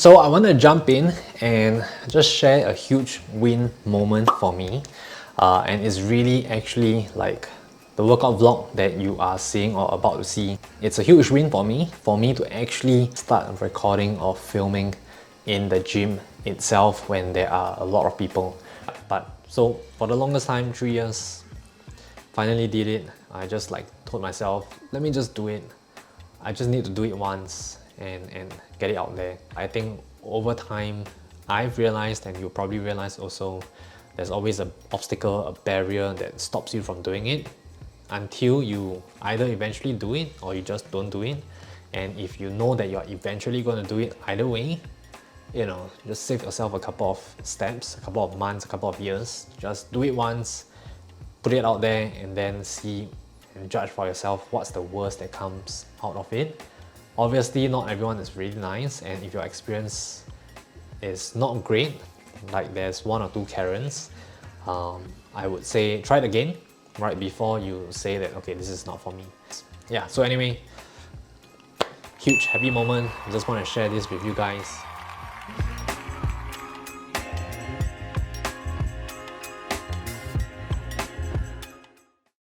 So I want to jump in and just share a huge win moment for me, and it's really actually like the workout vlog that you are seeing or about to see. It's a huge win for me to actually start recording or filming in the gym itself when there are a lot of people. But so for the longest time, 3 years, finally did it. I just like told myself, let me just do it. I just need to do it once and get it out there. I think over time, I've realized, and you'll probably realize also, there's always an obstacle, a barrier that stops you from doing it until you either eventually do it or you just don't do it. And if you know that you're eventually going to do it either way, you know, just save yourself a couple of steps, a couple of months, a couple of years. Just do it once, put it out there, and then see and judge for yourself what's the worst that comes out of it. Obviously, not everyone is really nice, and if your experience is not great, like there's 1 or 2 Karens, I would say try it again right before you say that, okay, this is not for me. Yeah, so anyway, huge happy moment. I just want to share this with you guys.